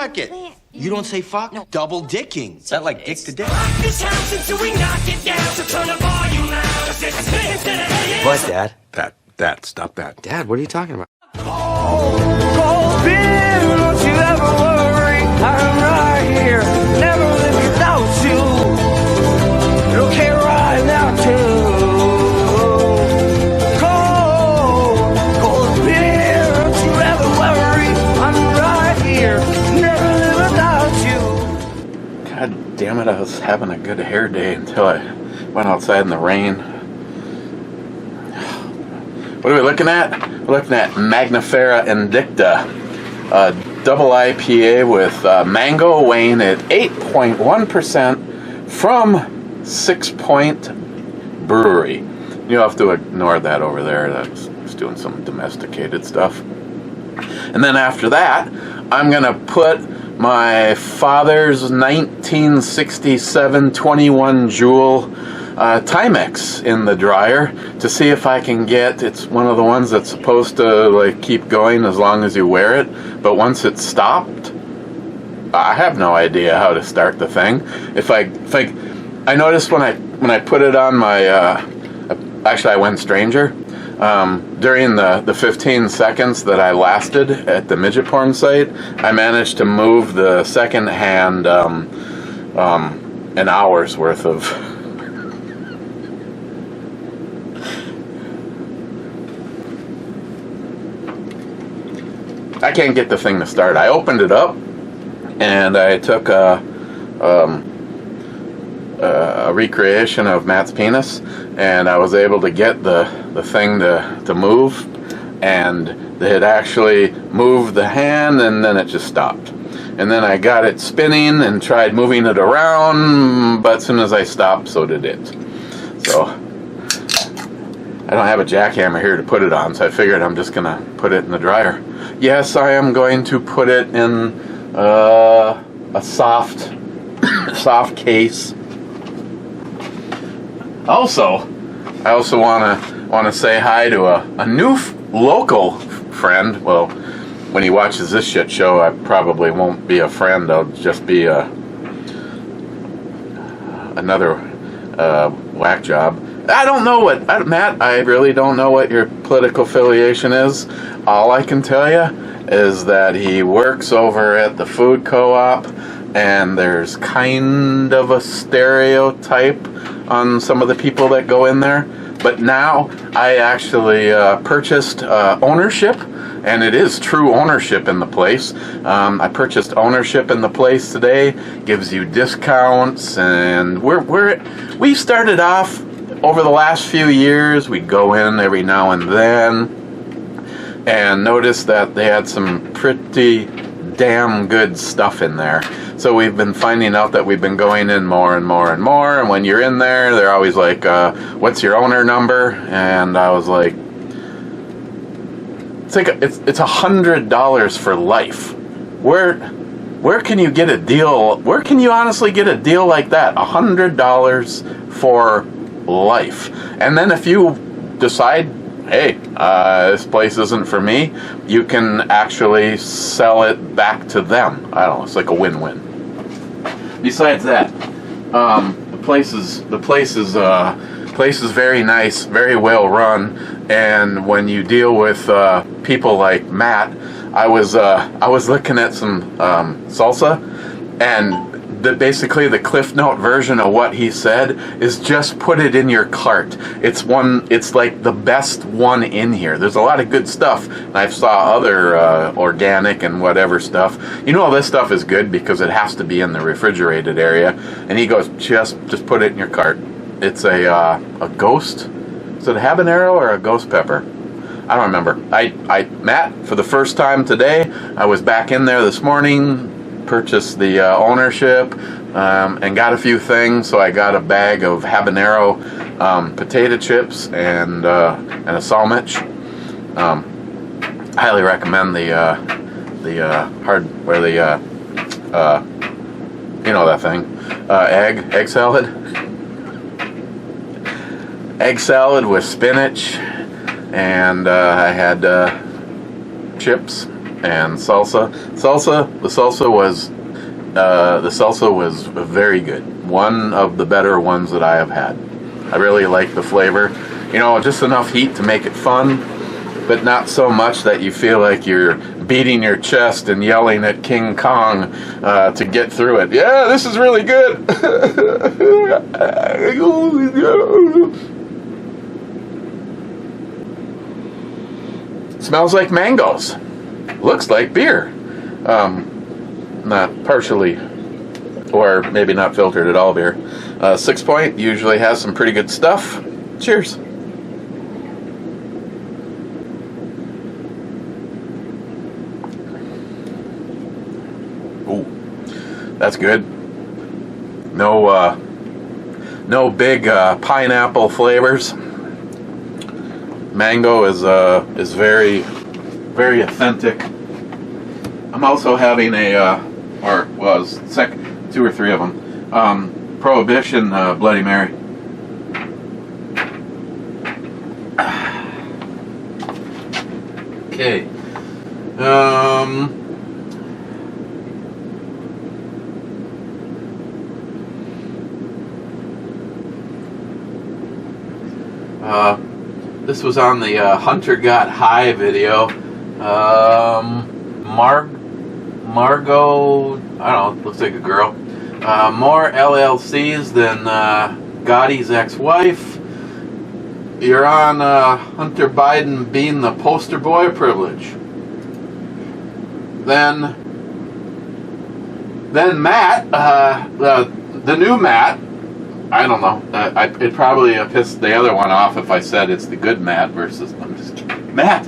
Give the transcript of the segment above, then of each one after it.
fuck it. You don't say fuck? No. Double dicking. Is that like dick to dick? What, Dad? Dad, stop that. Dad, what are you talking about? Cold beer, don't you ever worry. I'm right here, never live without you. You're okay right now, too. Cold beer, don't you ever worry. I'm right here, never live without you. God damn it, I was having a good hair day until I went outside in the rain. What are we looking at? We're looking at Mangifera Indica, a double IPA with mango, weighing at 8.1% from Sixpoint Brewery. You'll have to ignore that over there. That's doing some domesticated stuff. And then after that, I'm going to put my father's 1967 21 Joule Timex in the dryer to see if I can get, it's one of the ones that's supposed to like keep going as long as you wear it, but once it's stopped, I have no idea how to start the thing. If I noticed when I put it on my actually I went stranger during the 15 seconds that I lasted at the midget porn site, I managed to move the second hand an hour's worth of I can't get the thing to start. I opened it up, and I took a recreation of Matt's penis, and I was able to get the thing to move, and it actually moved the hand, and then it just stopped. And then I got it spinning and tried moving it around, but as soon as I stopped, so did it. So I don't have a jackhammer here to put it on, so I figured I'm just going to put it in the dryer. Yes, I am going to put it in a soft case. Also, I also want to say hi to a new local friend. Well, when he watches this shit show, I probably won't be a friend. I'll just be another whack job. I don't know Matt, I really don't know what your political affiliation is. All I can tell you is that he works over at the food co-op, and there's kind of a stereotype on some of the people that go in there. But now I actually purchased ownership, and it is true ownership in the place. I purchased ownership in the place today. Gives you discounts, and we started off over the last few years. We'd go in every now and then and notice that they had some pretty damn good stuff in there. So we've been finding out that we've been going in more and more and more, and when you're in there, they're always like, what's your owner number? And I was like, it's $100 for life. Where can you get a deal? Where can you honestly get a deal like that? $100 for life. And then if you decide, hey, this place isn't for me, you can actually sell it back to them. I don't know, it's like a win-win. Besides that, the place is very nice, very well run, and when you deal with people like Matt, I was looking at some salsa, and basically the Cliff Note version of what he said is just put it in your cart. It's like the best one in here. There's a lot of good stuff. I saw other organic and whatever stuff. You know, all this stuff is good because it has to be in the refrigerated area. And he goes, just put it in your cart. It's a ghost. Is it a habanero or a ghost pepper? I don't remember. Matt, for the first time today, I was back in there this morning, purchased the ownership, and got a few things. So I got a bag of habanero potato chips and a sandwich. Highly recommend the you know that thing, egg salad. Egg salad with spinach, and I had chips, and salsa. The salsa was very good. One of the better ones that I have had. I really like the flavor. You know, just enough heat to make it fun, but not so much that you feel like you're beating your chest and yelling at King Kong to get through it. Yeah, this is really good. Smells like mangoes. Looks like beer. Not partially, or maybe not filtered at all beer. Sixpoint usually has some pretty good stuff. Cheers. Ooh, that's good. No big pineapple flavors. Mango is very, very authentic. I'm also having two or three of them. Prohibition Bloody Mary. Okay. This was on the Hunter Got High video. Margot, I don't know, looks like a girl. More LLCs than Gotti's ex-wife. You're on Hunter Biden being the poster boy of privilege. Then Matt, the new Matt, I don't know. It'd probably pissed the other one off if I said it's the good Matt versus. I'm just kidding. Matt,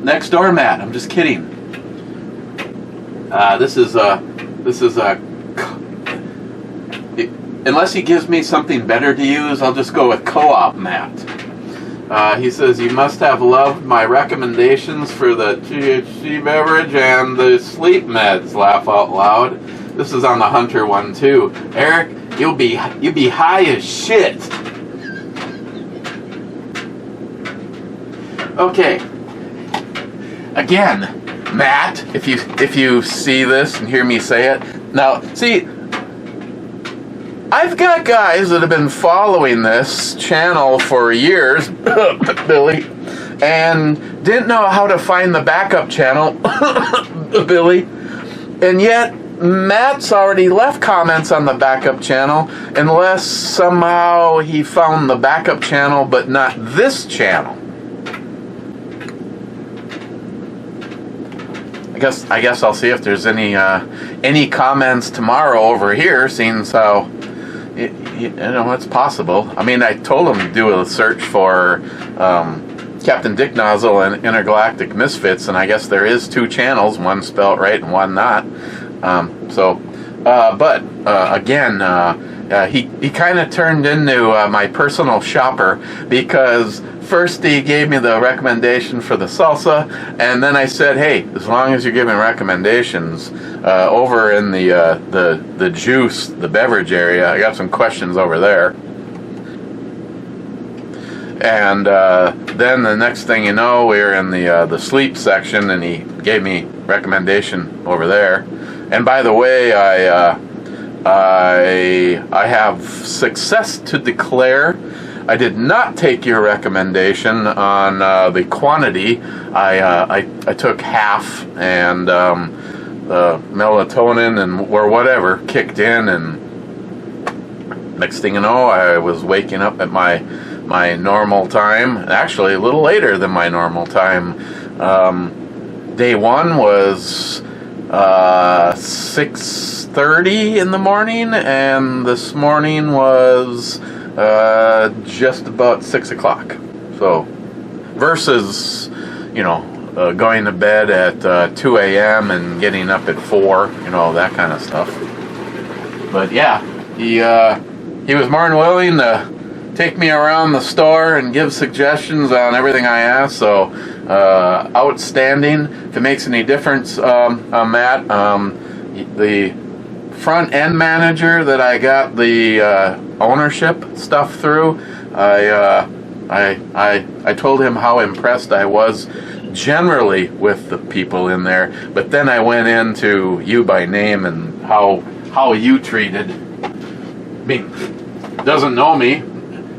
next door Matt. I'm just kidding. This is unless he gives me something better to use, I'll just go with co-op Matt. He says you must have loved my recommendations for the THC beverage and the sleep meds. Laugh out loud. This is on the Hunter one too. Eric, you'll be high as shit. Okay. Again, Matt, if you see this and hear me say it. Now, see, I've got guys that have been following this channel for years, Billy, and didn't know how to find the backup channel, Billy, and yet Matt's already left comments on the backup channel, unless somehow he found the backup channel but not this channel. I guess I'll see if there's any comments tomorrow over here, seeing how it's possible. I mean, I told him to do a search for Captain Dick Nozzle and Intergalactic Misfits, and I guess there is two channels, one spelt right and one not. He kind of turned into my personal shopper, because first he gave me the recommendation for the salsa, and then I said, hey, as long as you're giving recommendations over in the juice, the beverage area, I got some questions over there. And then the next thing you know, we're in the sleep section, and he gave me recommendation over there. And by the way, I have success to declare. I did not take your recommendation on the quantity. I took half, and melatonin or whatever kicked in, and next thing you know, I was waking up at my normal time. Actually, a little later than my normal time. Day one was 6:30 in the morning, and this morning was just about 6 o'clock. So versus going to bed at 2 a.m. and getting up at 4, that kind of stuff. But yeah, he was more than willing to take me around the store and give suggestions on everything I asked. So outstanding. If it makes any difference, Matt, the front end manager that I got the ownership stuff through, I told him how impressed I was generally with the people in there, but then I went into you by name and how you treated me. Doesn't know me,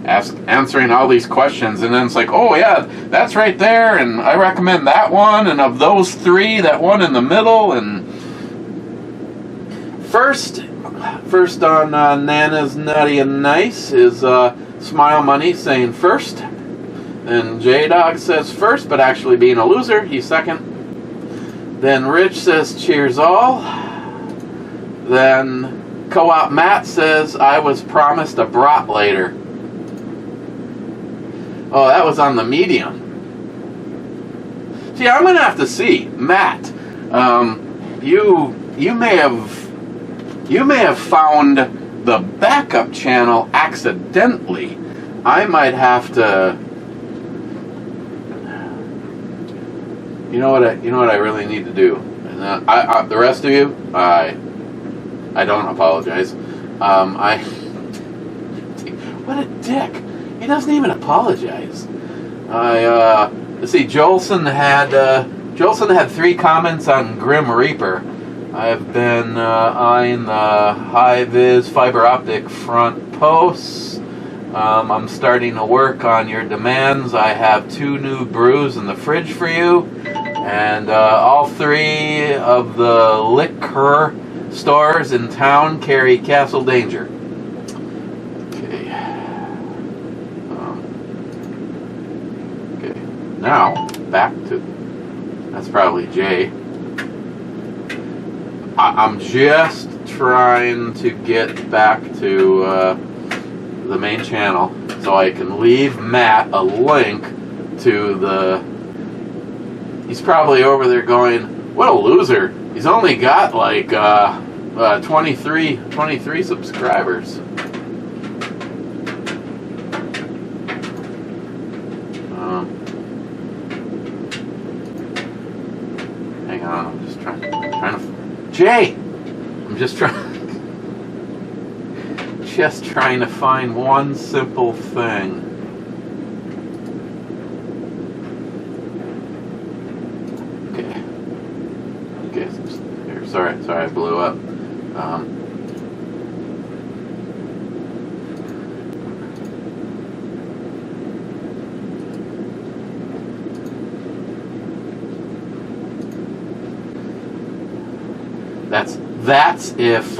answering all these questions, and then it's like, oh yeah, that's right there, and I recommend that one, and of those three, that one in the middle. And first on Nana's Nutty and Nice is Smile Money saying first, and J-Dog says first, but actually being a loser, he's second. Then Rich says cheers all. Then Co-op Matt says I was promised a brat later. Oh, that was on the medium. See, I'm gonna have to see, Matt. You may have found the backup channel accidentally. I might have to. You know what I really need to do. And the rest of you, I don't apologize. What a dick. He doesn't even apologize. Let's see. Jolson had 3 comments on Grim Reaper. I've been eyeing the high-vis fiber optic front posts. I'm starting to work on your demands. I have 2 new brews in the fridge for you, and all 3 of the liquor stores in town carry Castle Danger. Okay, now back to, that's probably Jay. I'm just trying to get back to the main channel so I can leave Matt a link to the. He's probably over there going, what a loser. He's only got like 23 subscribers. Hang on, I'm just trying to. Jay! I'm just trying to find one simple thing. Okay, here, sorry, I blew up. That's if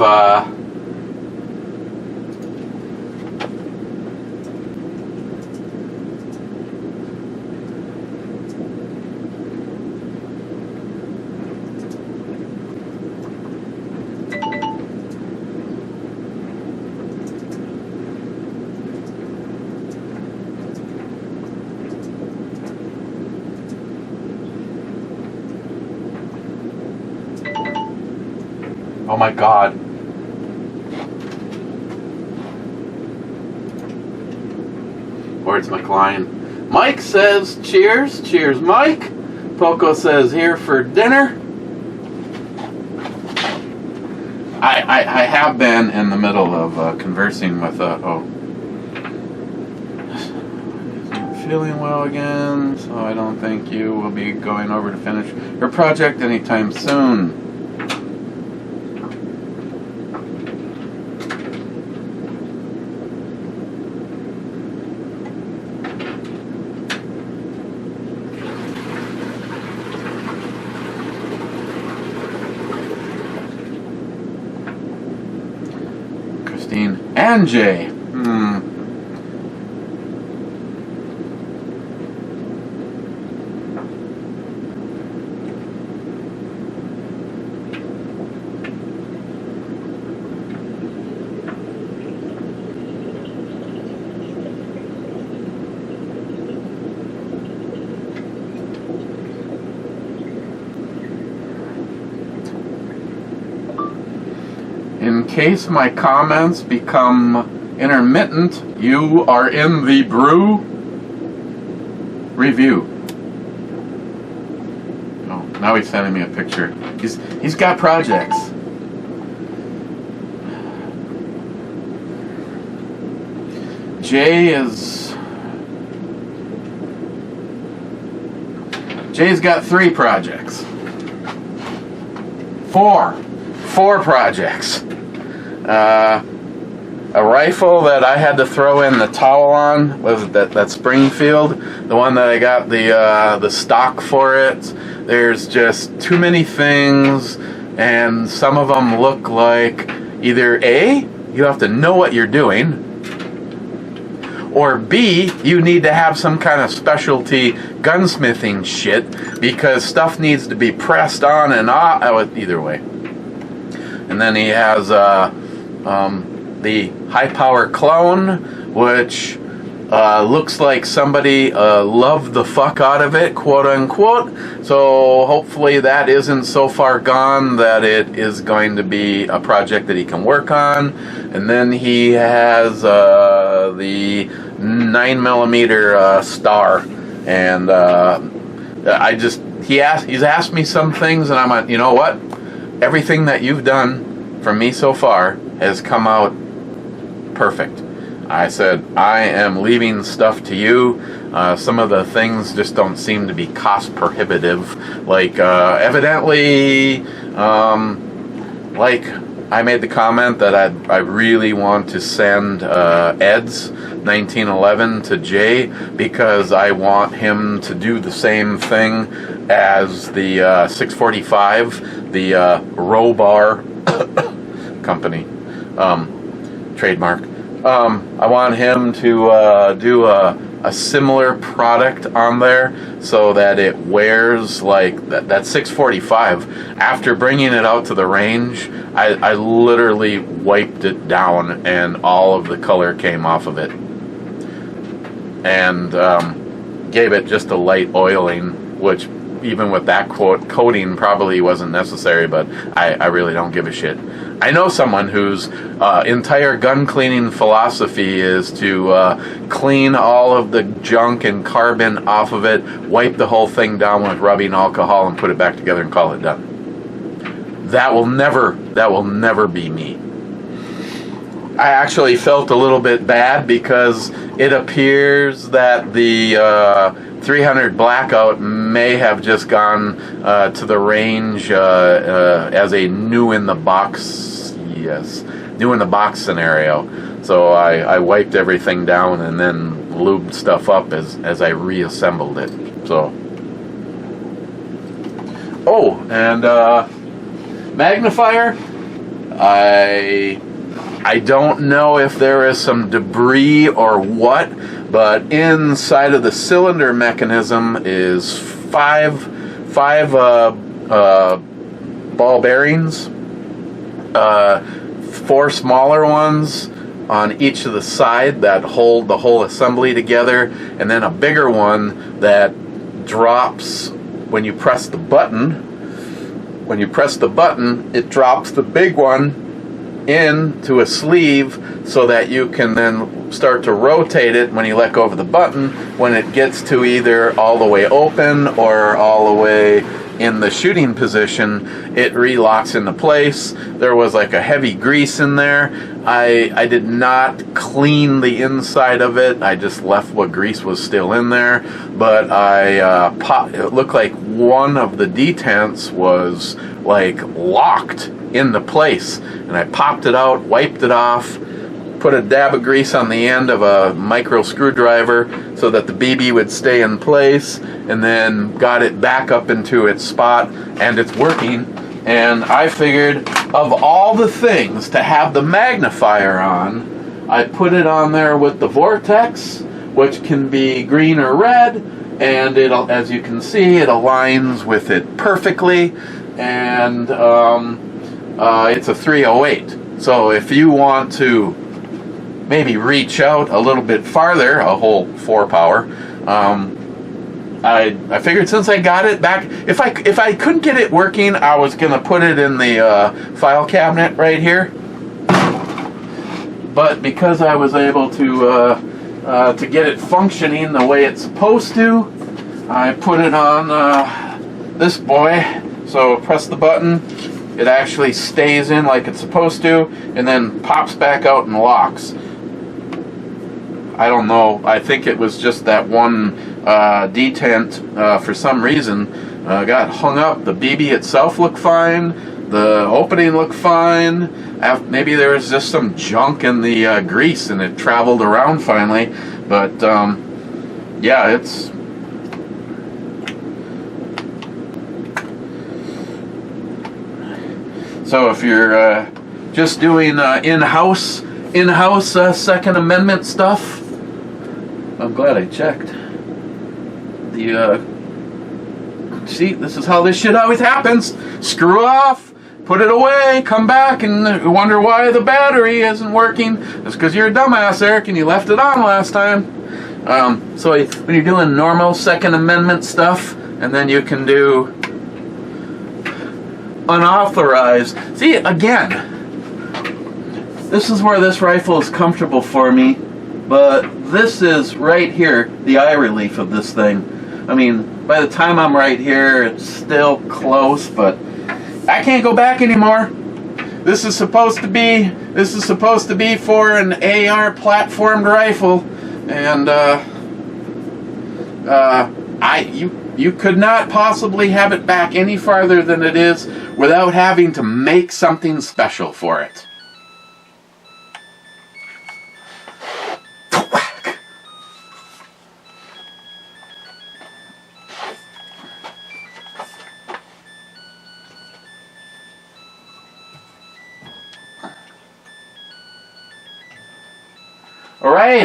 oh my God. Or it's McLean. Mike says cheers. Cheers, Mike. Poco says here for dinner. I have been in the middle of conversing with isn't feeling well again, so I don't think you will be going over to finish her project anytime soon. And Jay. In case my comments become intermittent, you are in the brew review. Oh, now he's sending me a picture. He's got projects. Jay Jay's got 3 projects. 4 projects. A rifle that I had to throw in the towel on was that Springfield, the one that I got the stock for it. There's just too many things, and some of them look like either A, you have to know what you're doing, or B, you need to have some kind of specialty gunsmithing shit because stuff needs to be pressed on and off. Either way. And then he has the high power clone, which looks like somebody loved the fuck out of it, quote unquote. So hopefully that isn't so far gone that it is going to be a project that he can work on. And then he has the 9mm star, and he's asked me some things, and I'm like, you know what? Everything that you've done for me so far has come out perfect. I said, I am leaving stuff to you. Some of the things just don't seem to be cost prohibitive. Like, evidently, like I made the comment that I really want to send Ed's 1911 to Jay because I want him to do the same thing as the 645, the Robar company, trademark. I want him to do a similar product on there so that it wears like that 645. After bringing it out to the range, I literally wiped it down and all of the color came off of it, and gave it just a light oiling, which even with that coating probably wasn't necessary, but I really don't give a shit. I know someone whose entire gun cleaning philosophy is to clean all of the junk and carbon off of it, wipe the whole thing down with rubbing alcohol, and put it back together and call it done. That will never be me. I actually felt a little bit bad because it appears that the 300 Blackout may have just gone to the range as a new in the box scenario. So I wiped everything down and then lubed stuff up as I reassembled it. So, and magnifier, I don't know if there is some debris or what, but inside of the cylinder mechanism is five ball bearings, 4 smaller ones on each of the side that hold the whole assembly together, and then a bigger one that drops when you press the button. When you press the button, it drops the big one into a sleeve so that you can then start to rotate it when you let go of the button. When it gets to either all the way open or all the way in the shooting position, it relocks into place. There was like a heavy grease in there. I did not clean the inside of it. I just left what grease was still in there. But it looked like one of the detents was like locked into place. And I popped it out, wiped it off, put a dab of grease on the end of a micro screwdriver so that the BB would stay in place, and then got it back up into its spot, and it's working. And I figured, of all the things to have the magnifier on, I put it on there with the Vortex, which can be green or red, and it'll, as you can see, it aligns with it perfectly, and it's a 308. So if you want to maybe reach out a little bit farther, a whole 4 power, I figured since I got it back, if I couldn't get it working, I was gonna put it in the file cabinet right here. But because I was able to get it functioning the way it's supposed to, I put it on this boy. So press the button, it actually stays in like it's supposed to, and then pops back out and locks. I don't know, I think it was just that one detent for some reason got hung up. The BB itself looked fine. The opening looked fine. Maybe there was just some junk in the grease and it traveled around finally. But yeah, it's... So if you're just doing in-house Second Amendment stuff, I'm glad I checked. See, this is how this shit always happens. Screw off, put it away, come back, and wonder why the battery isn't working. It's because you're a dumbass, Eric, and you left it on last time. So when you're doing normal Second Amendment stuff, and then you can do unauthorized. See, again, this is where this rifle is comfortable for me, but this is right here, the eye relief of this thing. I mean, by the time I'm right here, it's still close, but I can't go back anymore. This is supposed to be for an AR platformed rifle, and you could not possibly have it back any farther than it is without having to make something special for it.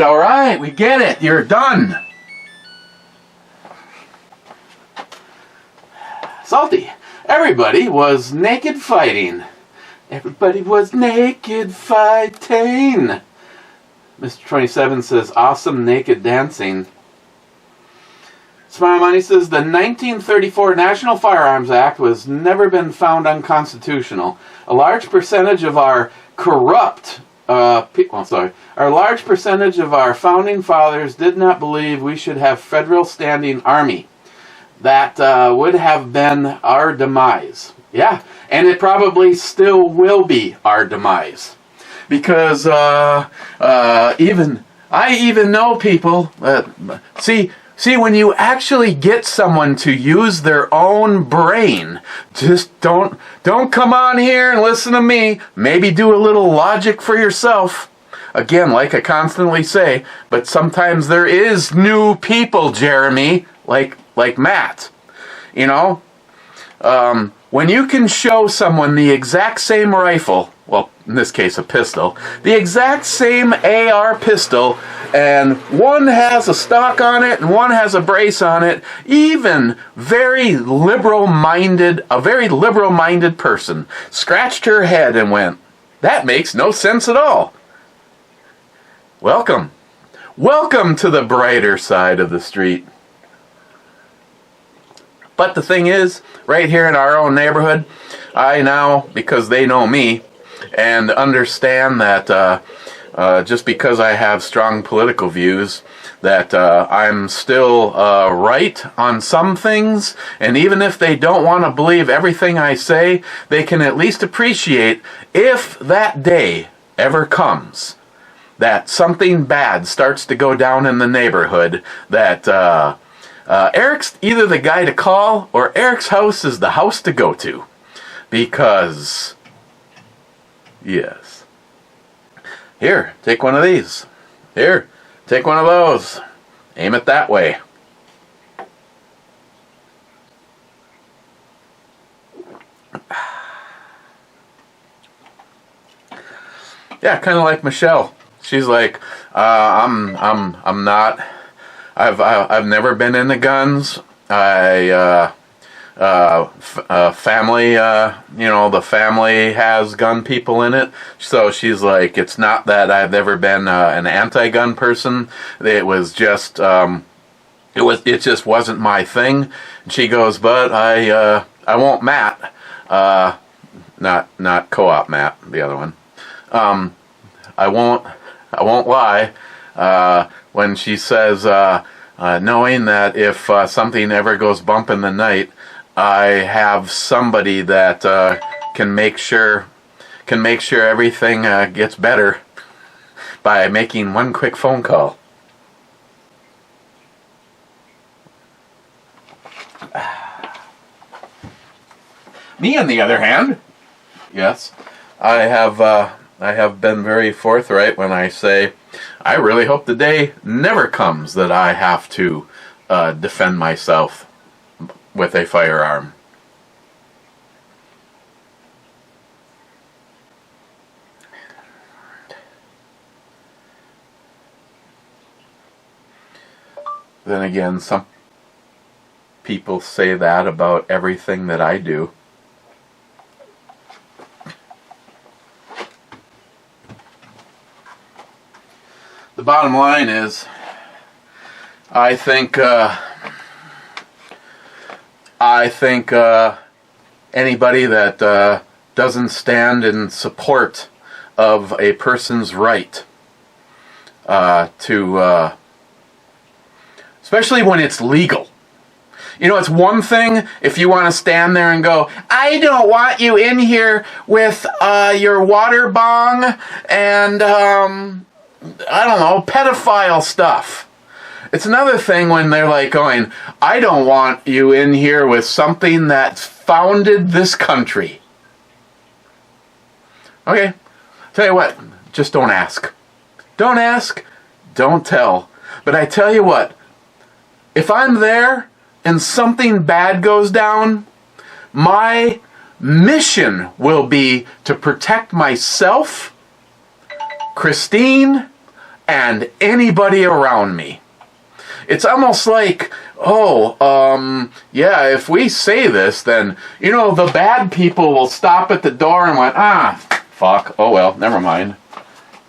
All right, we get it. You're done. Salty. Everybody was naked fighting. Everybody was naked fighting. Mr. 27 says, awesome naked dancing. Smile Money says, the 1934 National Firearms Act was never been found unconstitutional. A large percentage of our a large percentage of our founding fathers did not believe we should have federal standing army. That would have been our demise. Yeah, and it probably still will be our demise. Because I even know people, see, when you actually get someone to use their own brain, just don't come on here and listen to me. Maybe do a little logic for yourself. Again, like I constantly say, but sometimes there is new people, Jeremy, like Matt. You know, when you can show someone the exact same rifle, well, in this case a pistol, the exact same AR pistol, and one has a stock on it and one has a brace on it, even a very liberal-minded person scratched her head and went, that makes no sense at all. Welcome to the brighter side of the street. But the thing is, right here in our own neighborhood, I now, because they know me, and understand that just because I have strong political views, that I'm still right on some things, and even if they don't want to believe everything I say, they can at least appreciate, if that day ever comes, that something bad starts to go down in the neighborhood, that Eric's either the guy to call, or Eric's house is the house to go to. Because, yes. Here, take one of these. Here, take one of those. Aim it that way. Yeah, kind of like Michelle. She's like, I'm not. I've never been into guns. Family, the family has gun people in it. So she's like, it's not that I've ever been an anti-gun person. It was just, it just wasn't my thing. And she goes, but I won't Matt, not co-op Matt, the other one. I won't lie. When she says, knowing that if something ever goes bump in the night, I have somebody that can make sure everything gets better by making one quick phone call. Me, on the other hand, yes, I have been very forthright when I say I really hope the day never comes that I have to defend myself with a firearm. Then again, some people say that about everything that I do. The bottom line is, I think anybody that doesn't stand in support of a person's right to, especially when it's legal. You know, it's one thing if you want to stand there and go, I don't want you in here with your water bong and, I don't know, pedophile stuff. It's another thing when they're like going, I don't want you in here with something that's founded this country. Okay, tell you what, just don't ask. Don't ask, don't tell. But I tell you what, if I'm there and something bad goes down, my mission will be to protect myself, Christine, and anybody around me. It's almost like, yeah, if we say this, then, you know, the bad people will stop at the door and went, fuck, oh well, never mind.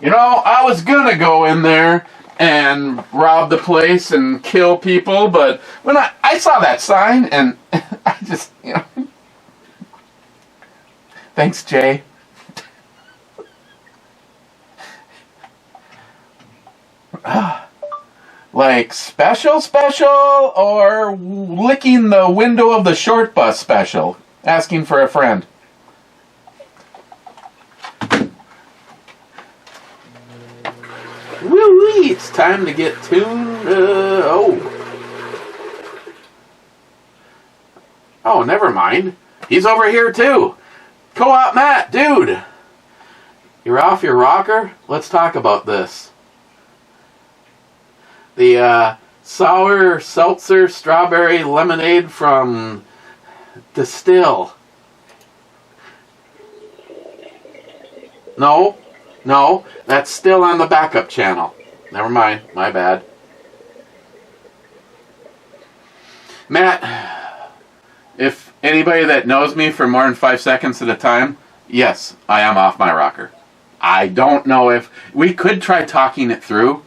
You know, I was gonna go in there and rob the place and kill people, but when I saw that sign and I just, you know, thanks, Jay. Like special or licking the window of the short bus special, asking for a friend. Woo-wee, it's time to get tuned. Oh, never mind. He's over here too. Co-op Matt, dude. You're off your rocker? Let's talk about this. The sour seltzer strawberry lemonade from Distill. No, that's still on the backup channel. Never mind, my bad. Matt, if anybody that knows me for more than 5 seconds at a time, yes, I am off my rocker. I don't know if we could try talking it through.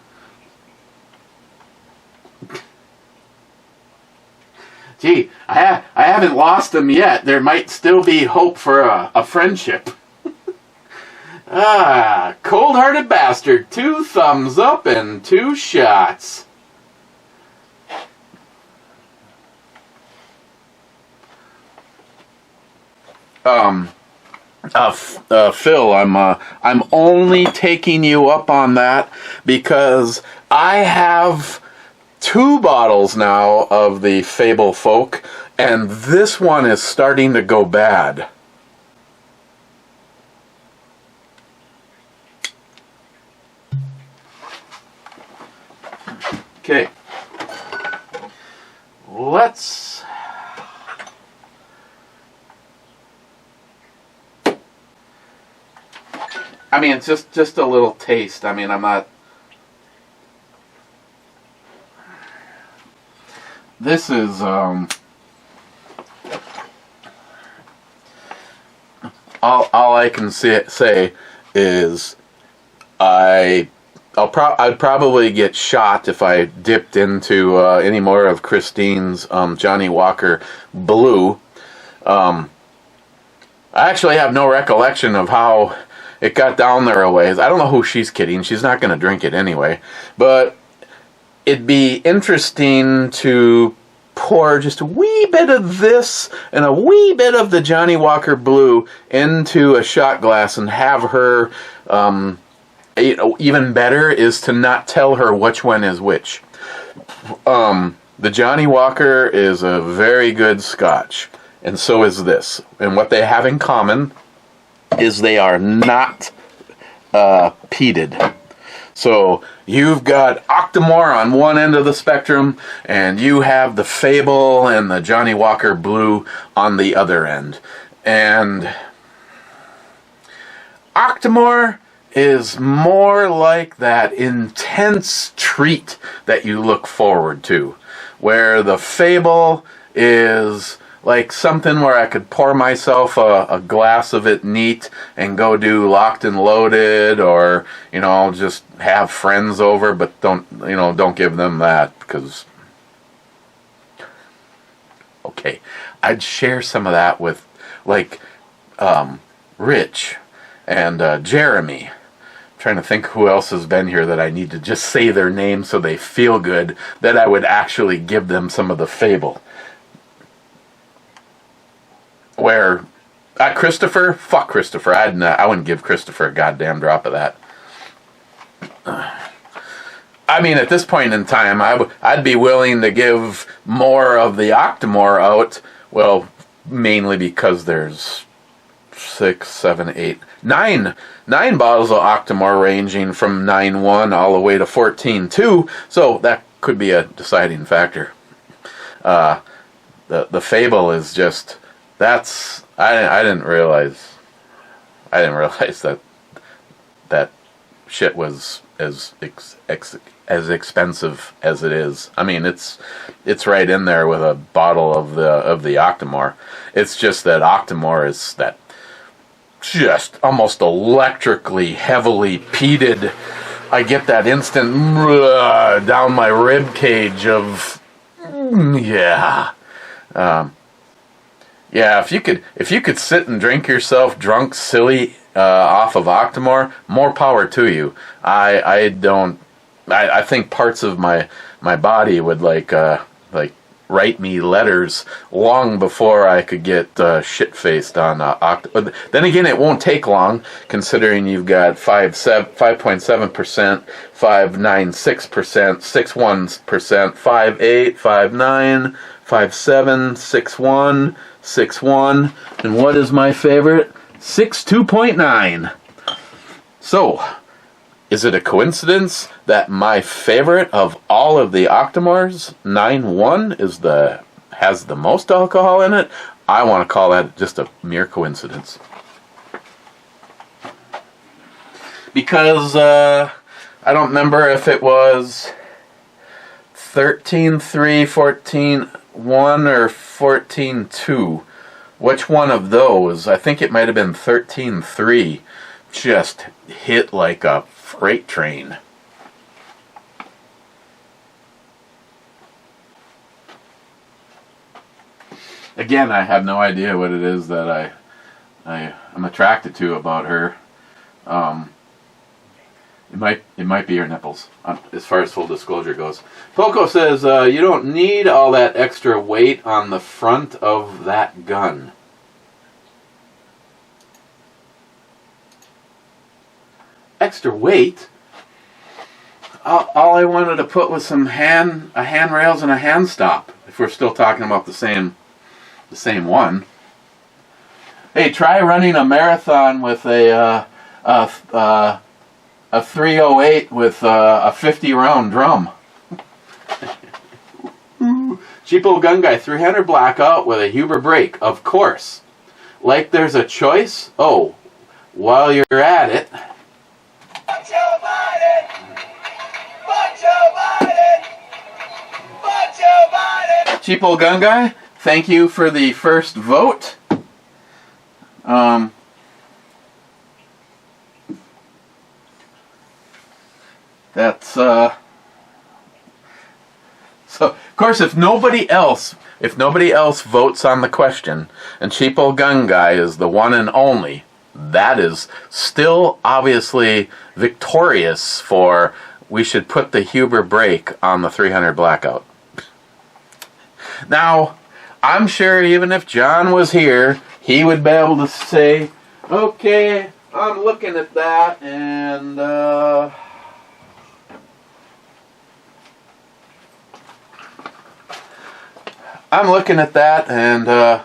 Gee, I haven't lost him yet. There might still be hope for a friendship. Cold-hearted bastard. 2 thumbs up and 2 shots. Phil, I'm only taking you up on that because I have 2 bottles now of the Fable Folk, and this one is starting to go bad. Okay. Let's... I mean, it's just a little taste. I mean, I'm not... This is, all I can say is I'd probably get shot if I dipped into any more of Christine's Johnny Walker Blue. I actually have no recollection of how it got down there a ways. I don't know who she's kidding. She's not going to drink it anyway. But it'd be interesting to pour just a wee bit of this and a wee bit of the Johnny Walker Blue into a shot glass and have her, even better is to not tell her which one is which. The Johnny Walker is a very good Scotch, and so is this. And what they have in common is they are not peated. So you've got Octomore on one end of the spectrum, and you have the Fable and the Johnny Walker Blue on the other end. And Octomore is more like that intense treat that you look forward to, where the Fable is like something where I could pour myself a glass of it neat and go do Locked and Loaded, or, you know, just have friends over, but don't give them that, because, okay, I'd share some of that with, like, Rich and Jeremy. I'm trying to think who else has been here that I need to just say their name so they feel good, that I would actually give them some of the Fable. Where Christopher, fuck Christopher, I wouldn't give Christopher a goddamn drop of that. I mean, at this point in time, I'd be willing to give more of the Octomore out. Well, mainly because there's 6, 7, 8, 9 bottles of Octomore, ranging from 9.1 all the way to 14.2. So that could be a deciding factor. The Fable is just. I didn't realize that shit was as expensive as it is. I mean, it's right in there with a bottle of the Octomore. It's just that Octomore is that just almost electrically heavily peated. I get that instant down my rib cage of yeah. Yeah, if you could sit and drink yourself drunk, silly, off of Octomore, more power to you. I think parts of my body would like write me letters long before I could get shit-faced on Octomore. But then again, it won't take long, considering you've got 5.7%, 5.96%, 6.1%, 5.8, 5.9, 5.7, 6.1. 6.1, and what is my favorite? 6.2.9. So, is it a coincidence that my favorite of all of the Octomores, 9.1, has the most alcohol in it? I want to call that just a mere coincidence. Because I don't remember if it was 13.3, 14.1, or 14.2. Which one of those? I think it might have been 13.3. Just hit like a freight train. Again, I have no idea what it is that I'm attracted to about her. It might be her nipples, as far as full disclosure goes. Poco says, you don't need all that extra weight on the front of that gun. Extra weight? All I wanted to put was some handrails and a hand stop, if we're still talking about the same one. Hey, try running a marathon with a 308 with a 50-round drum. Cheapo Gun Guy, 300 blackout with a Huber brake, of course. Like there's a choice? Oh, while you're at it. Fuck Joe Biden! Fuck Joe Biden! Fuck Joe Biden! Cheapo Gun Guy, thank you for the first vote. That's so of course if nobody else votes on the question and Cheapo Gun Guy is the one and only, that is still obviously victorious for we should put the Huber brake on the 300 blackout. Now, I'm sure even if John was here, he would be able to say, okay, I'm looking at that and I'm looking at that, and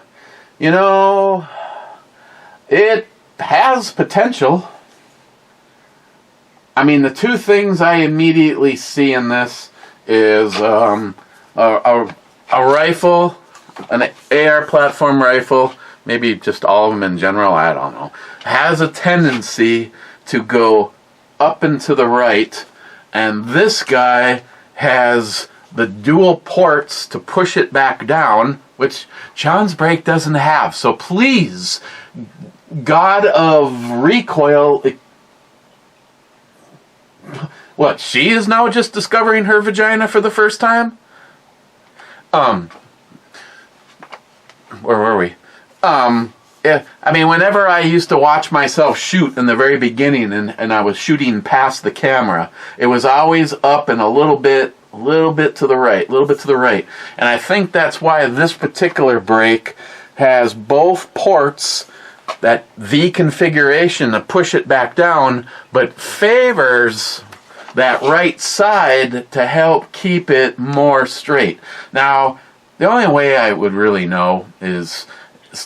you know, it has potential. I mean, the two things I immediately see in this is a rifle, an AR platform rifle, maybe just all of them in general, I don't know, has a tendency to go up and to the right, and this guy has the dual ports to push it back down, which John's break doesn't have. So please, God of recoil, what, she is now just discovering her vagina for the first time? Where were we? Yeah, I mean, whenever I used to watch myself shoot in the very beginning and I was shooting past the camera, it was always up and a little bit to the right, And I think that's why this particular break has both ports, that V configuration to push it back down, but favors that right side to help keep it more straight. Now, the only way I would really know is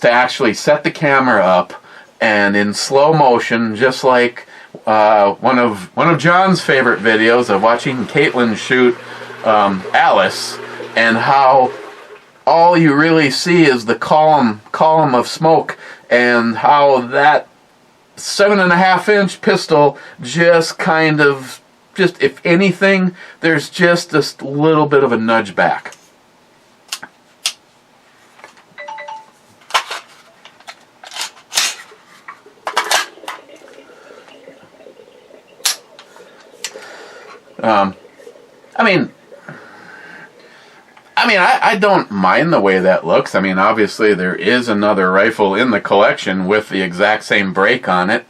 to actually set the camera up and in slow motion, just like one of John's favorite videos of watching Caitlin shoot Alice, and how all you really see is the column of smoke, and how that 7.5-inch pistol just kind of, just if anything, there's just a little bit of a nudge back. I don't mind the way that looks. I mean, obviously there is another rifle in the collection with the exact same break on it.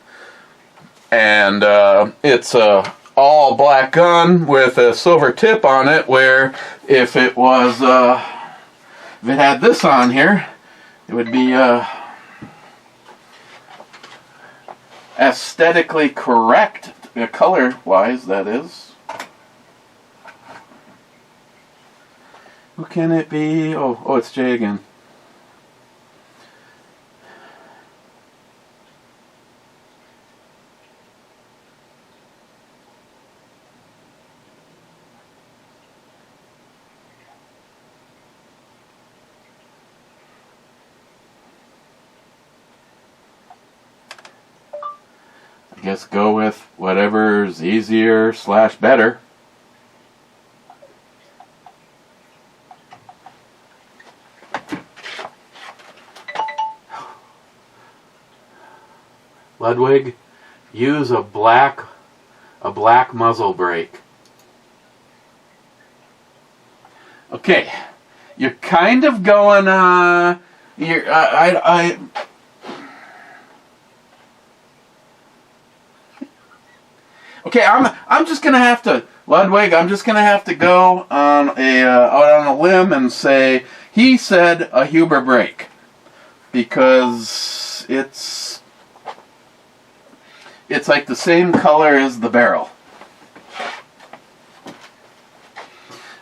And it's a all black gun with a silver tip on it, where if it was, if it had this on here, it would be aesthetically correct, color-wise, that is. Who can it be? Oh, it's Jay again. I guess go with whatever's easier / better. Ludwig, use a black muzzle brake. Okay, you're kind of going. Okay, I'm just gonna have to, Ludwig. I'm just gonna have to go on out on a limb and say he said a Huber brake, because it's like the same color as the barrel.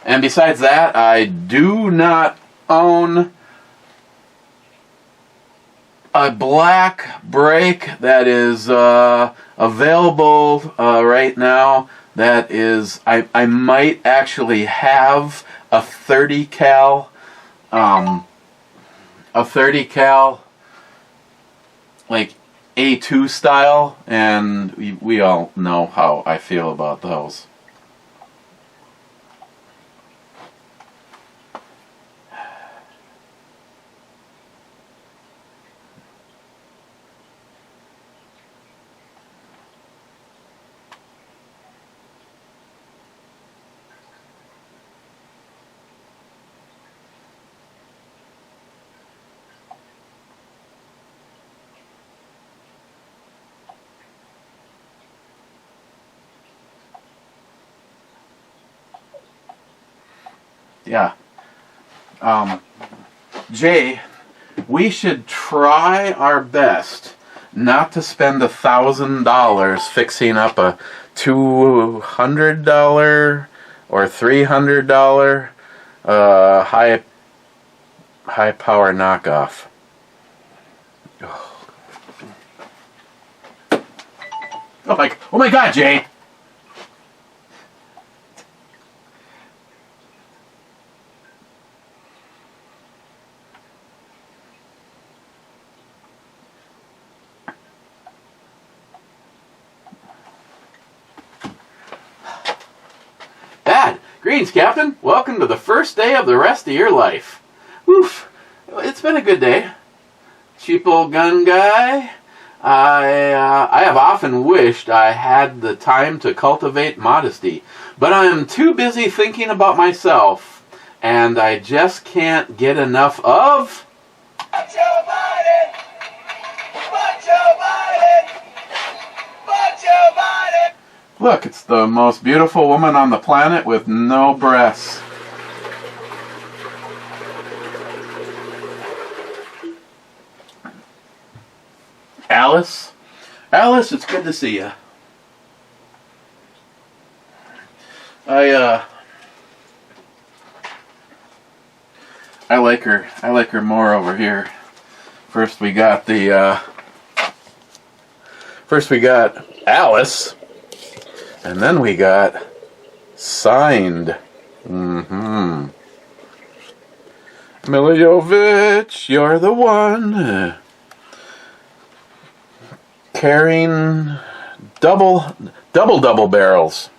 And besides that, I do not own a black brake that is available right now. That is, I might actually have a 30 cal, like A2 style, and we all know how I feel about those. Yeah. Jay, we should try our best not to spend $1,000 fixing up a $200 or $300 high high power knockoff. Oh my God, Jay! Dad, greetings, Captain. Welcome to the first day of the rest of your life. Oof, it's been a good day. Cheap old gun guy. I have often wished I had the time to cultivate modesty, but I am too busy thinking about myself, and I just can't get enough of... Joe Biden! Joe Biden! Joe Biden! Look, it's the most beautiful woman on the planet with no breasts. Alice? Alice, it's good to see you. I like her. I like her more over here. First we got Alice, and then we got Signed. Miljovic, you're the one. Carrying double barrels.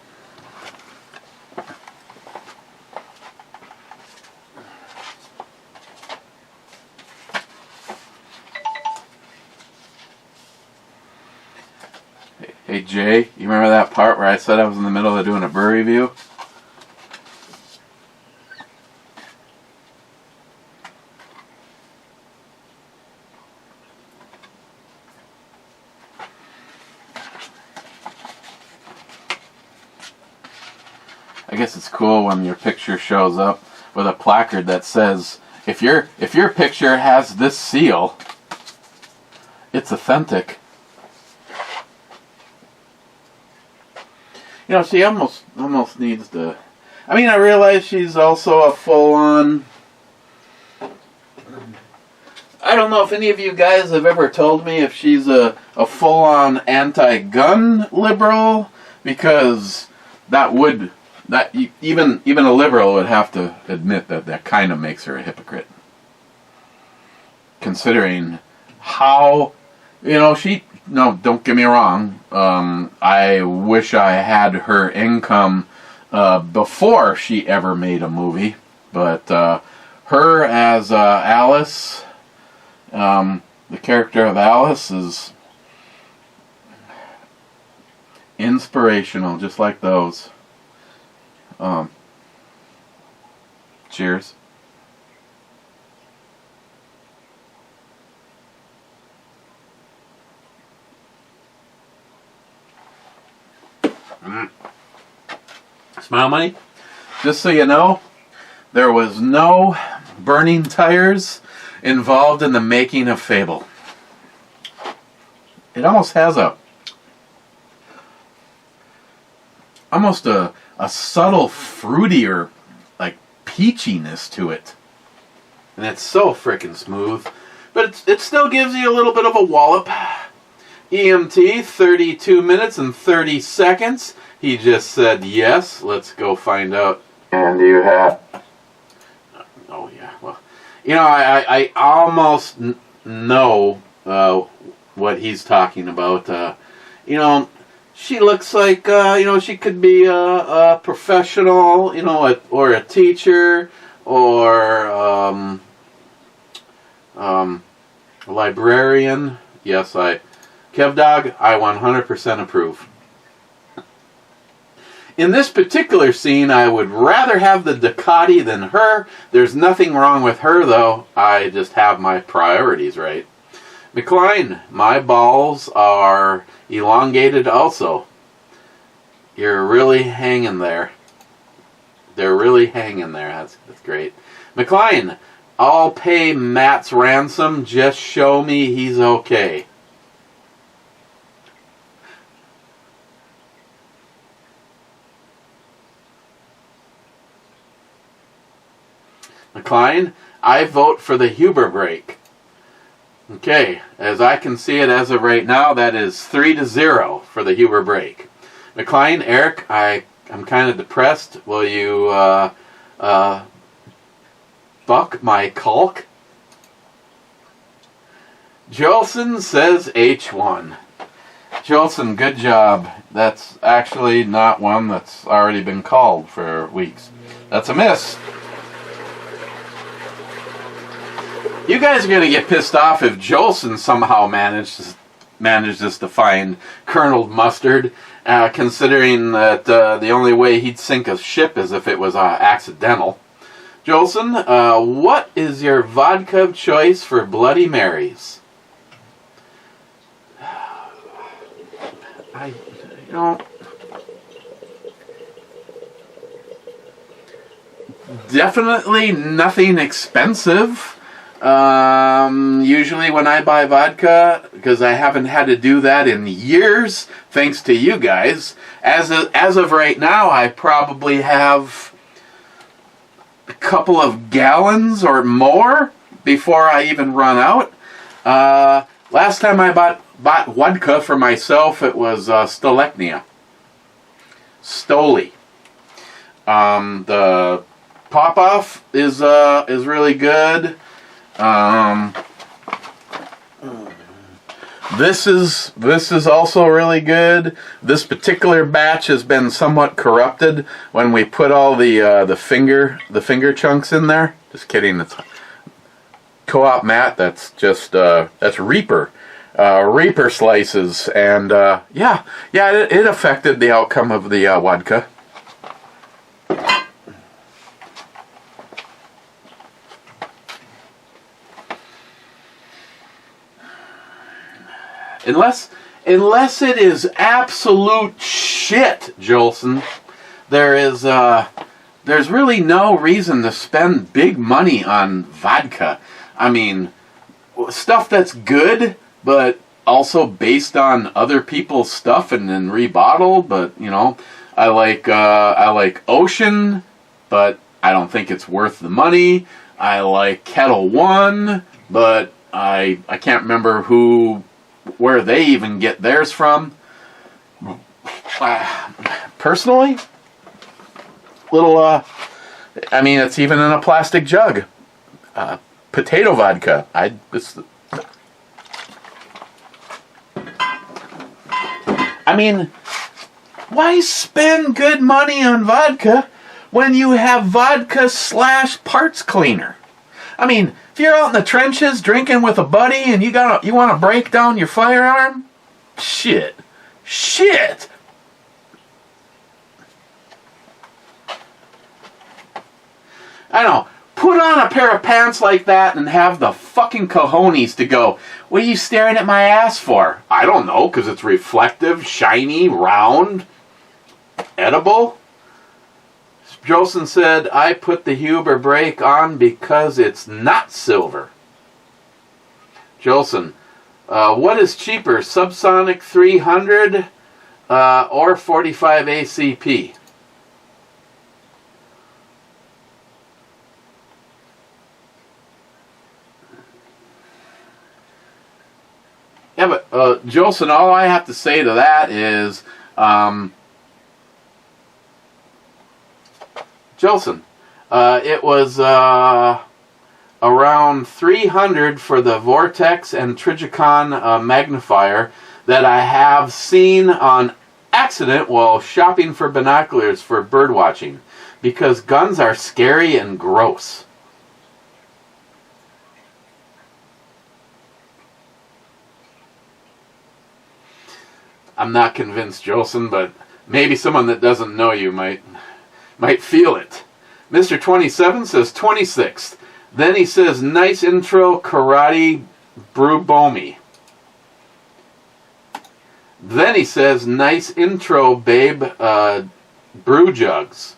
Hey Jay, you remember that part where I said I was in the middle of doing a brew review? I guess it's cool when your picture shows up with a placard that says, if your picture has this seal, it's authentic. You know, she almost needs to... I mean, I realize she's also a full-on... I don't know if any of you guys have ever told me if she's a full-on anti-gun liberal, because that would... even a liberal would have to admit that kind of makes her a hypocrite. Considering how, no, don't get me wrong. I wish I had her income before she ever made a movie. But her as Alice, the character of Alice is inspirational, just like those. Cheers. Smile money? Just so you know, there was no burning tires involved in the making of Fable. It almost has almost a subtle fruitier, like, peachiness to it. And it's so frickin' smooth. But it still gives you a little bit of a wallop. EMT, 32 minutes and 30 seconds. He just said yes. Let's go find out. And you have... Oh, yeah. Well, I almost know what he's talking about. She looks like, she could be a professional, or a teacher, or a librarian. Yes, KevDog, I 100% approve. In this particular scene, I would rather have the Ducati than her. There's nothing wrong with her, though. I just have my priorities right. McLean, my balls are elongated also. You're really hanging there. They're really hanging there. That's great. McLean, I'll pay Matt's ransom. Just show me he's okay. McLean, I vote for the Huber break. Okay, as I can see it as of right now, that is 3-0 for the Huber break. McLean, Eric, I'm kind of depressed. Will you buck my caulk? Jolson says H1. Jolson, good job. That's actually not one that's already been called for weeks. That's a miss. You guys are going to get pissed off if Jolson somehow manages to find kerneled mustard, considering that the only way he'd sink a ship is if it was accidental. Jolson, what is your vodka of choice for Bloody Marys? Definitely nothing expensive. Usually when I buy vodka, because I haven't had to do that in years, thanks to you guys, as of right now, I probably have a couple of gallons or more before I even run out. Last time I bought vodka for myself, it was Stolechnia. Stoli. The Pop-Off is really good. This is also really good. This particular batch has been somewhat corrupted when we put all the finger chunks in there. Just kidding. It's Co-op Matt. That's just that's Reaper slices, and it affected the outcome of the vodka. Unless it is absolute shit, Jolson, there's really no reason to spend big money on vodka. I mean, stuff that's good, but also based on other people's stuff and then rebottled. But you know, I like Ocean, but I don't think it's worth the money. I like Kettle One, but I can't remember where they even get theirs from. Personally, I mean, it's even in a plastic jug. Potato vodka. I mean, why spend good money on vodka when you have vodka / parts cleaner? I mean, if you're out in the trenches drinking with a buddy and you want to break down your firearm, shit. I know. Put on a pair of pants like that and have the fucking cojones to go, what are you staring at my ass for? I don't know, because it's reflective, shiny, round, edible. Jolson said, I put the Huber break on because it's not silver. Jolson, what is cheaper, Subsonic 300 or 45 ACP? Yeah, but Jolson, all I have to say to that is, Jolson, it was around 300 for the Vortex and Trijicon magnifier that I have seen on accident while shopping for binoculars for bird watching, because guns are scary and gross. I'm not convinced, Jolson, but maybe someone that doesn't know you might feel it. Mr. 27 says 26th. Then he says, nice intro, karate, brew bomi. Then he says, nice intro, babe, brew jugs.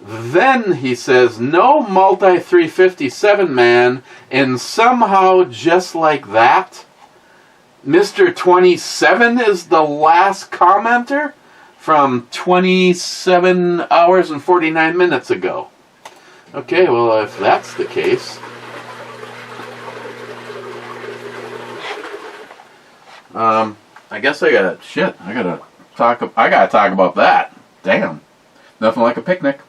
Then he says, no multi 357 man, and somehow just like that, Mr. 27 is the last commenter from 27 hours and 49 minutes ago. Okay, well, if that's the case, I guess I gotta talk about that. Damn, nothing like a picnic.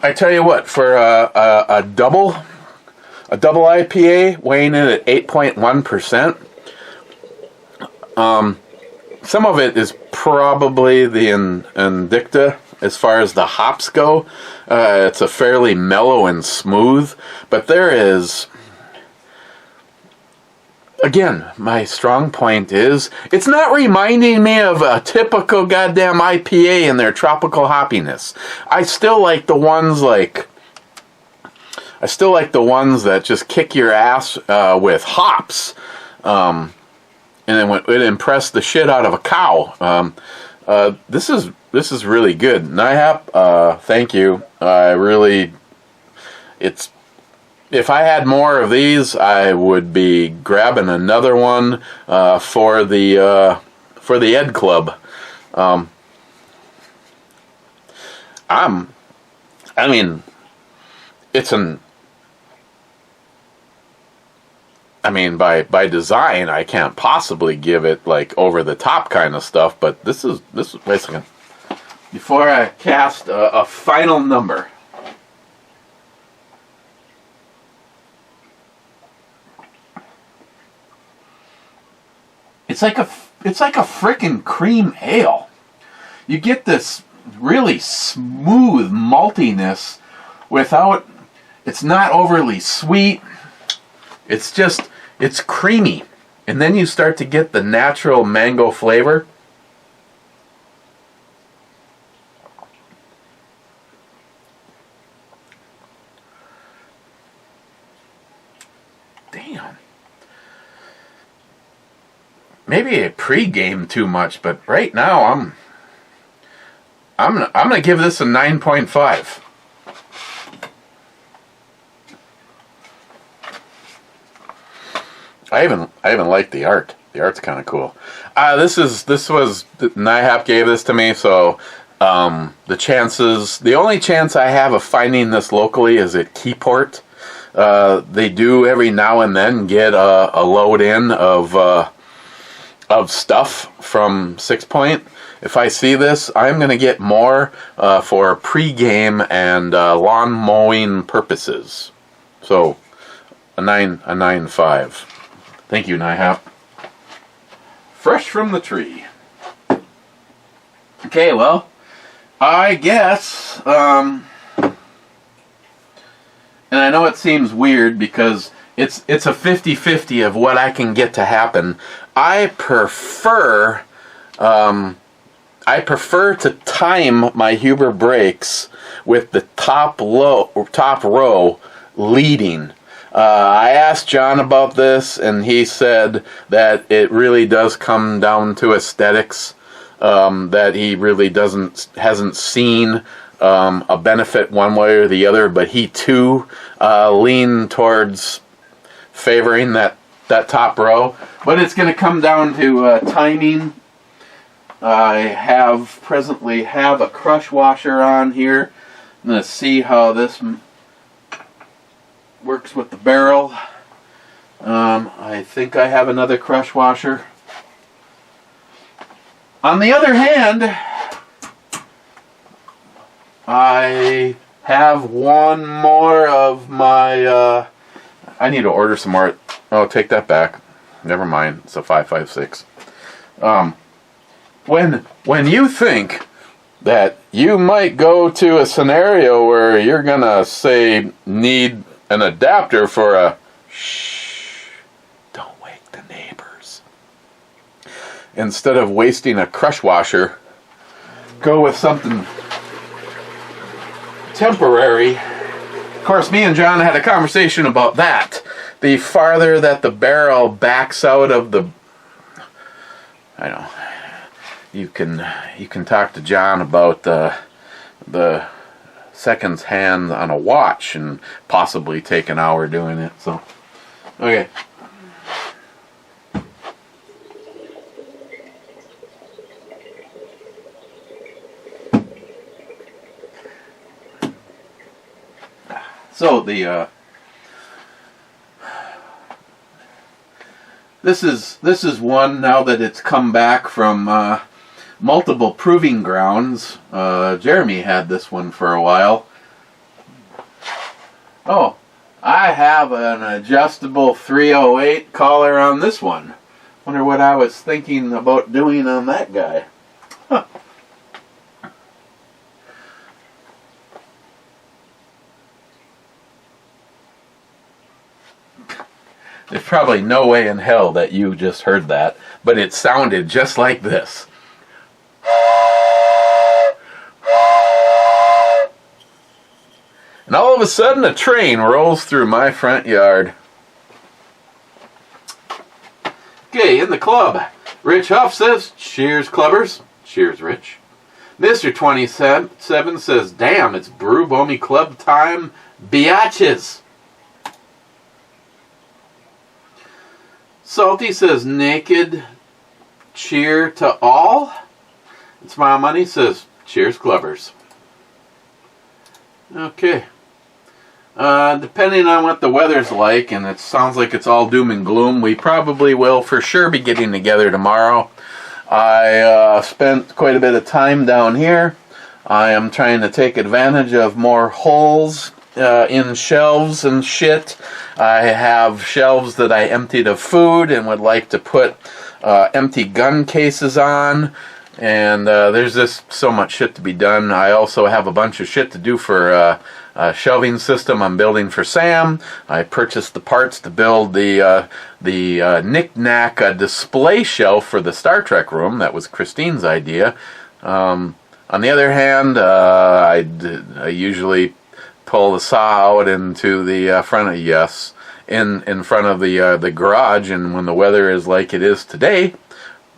I tell you what, for a double IPA weighing in at 8.1%. Some of it is probably the Indica as far as the hops go. It's a fairly mellow and smooth, but there is, again, my strong point is it's not reminding me of a typical goddamn IPA in their tropical hoppiness. I still like the ones that just kick your ass with hops. And it impressed the shit out of a cow. This is really good. NIHAP, thank you. If I had more of these, I would be grabbing another one for the Ed Club. By design, I can't possibly give it like over the top kind of stuff, but this is wait a second. Before I cast a final number. It's like a frickin' cream ale. You get this really smooth maltiness without, it's not overly sweet. It's creamy. And then you start to get the natural mango flavor. Damn. Maybe I pre-game too much, but right now I'm gonna give this a 9.5. I even like the art. The art's kind of cool. This was NIHAP gave this to me, so the only chance I have of finding this locally is at Keyport. They do every now and then get a load in of stuff from Sixpoint. If I see this, I'm gonna get more for pre-game and lawn mowing purposes. So a 9.5. Thank you, NIHAP. Fresh from the tree. Okay, well, I guess, and I know it seems weird because it's a 50-50 of what I can get to happen. I prefer to time my Huber brakes with the top row leading. I asked John about this, and he said that it really does come down to aesthetics. That he really hasn't seen a benefit one way or the other, but he too leaned towards favoring that top row. But it's going to come down to timing. I presently have a crush washer on here. I'm going to see how this works with the barrel. I think I have another crush washer. On the other hand, I have one more of my, I need to order some more. Oh, take that back. Never mind. It's a 5.56. When you think that you might go to a scenario where you're gonna say need an adapter for a don't wake the neighbors. Instead of wasting a crush washer, go with something temporary. Of course, me and John had a conversation about that. The farther that the barrel backs out of the, I don't know. You can talk to John about the seconds hand on a watch and possibly take an hour doing it. So, okay. So the this is one now that it's come back from multiple proving grounds. Jeremy had this one for a while. Oh, I have an adjustable 308 collar on this one. Wonder what I was thinking about doing on that guy. Huh. There's probably no way in hell that you just heard that, but it sounded just like this. And all of a sudden a train rolls through my front yard. Okay, in the club, Rich Huff says, cheers clubbers. Cheers, Rich. Mr. 27 says, damn, it's Brew Bomi Club time, biatches. Salty says, naked cheer to all. It's my money says, cheers clubbers. Okay. Depending on what the weather's like, and it sounds like it's all doom and gloom, we probably will for sure be getting together tomorrow. I spent quite a bit of time down here. I am trying to take advantage of more holes in shelves and shit. I have shelves that I emptied of food and would like to put empty gun cases on. And there's just so much shit to be done. I also have a bunch of shit to do for a shelving system I'm building for Sam. I purchased the parts to build the knick-knack display shelf for the Star Trek room. That was Christine's idea. On the other hand, I usually pull the saw out into the front of in front of the garage, and when the weather is like it is today,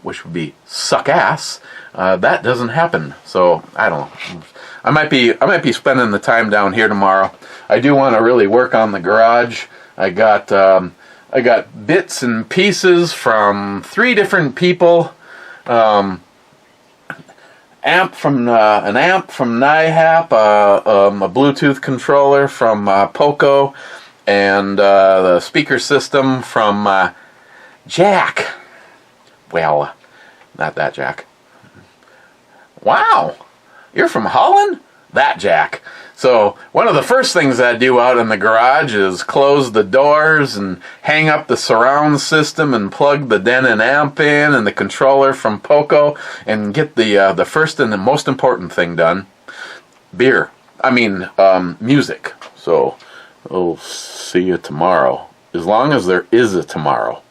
which would be suck ass, that doesn't happen. So I don't know. I might be spending the time down here tomorrow. I do want to really work on the garage. I got bits and pieces from 3 different people. An amp from NIHAP, a Bluetooth controller from Poco, and the speaker system from Jack. Well, not that Jack. Wow, you're from Holland? That Jack. So one of the first things I do out in the garage is close the doors and hang up the surround system and plug the Denon amp in and the controller from Poco and get the first and the most important thing done. Music. So we'll see you tomorrow. As long as there is a tomorrow.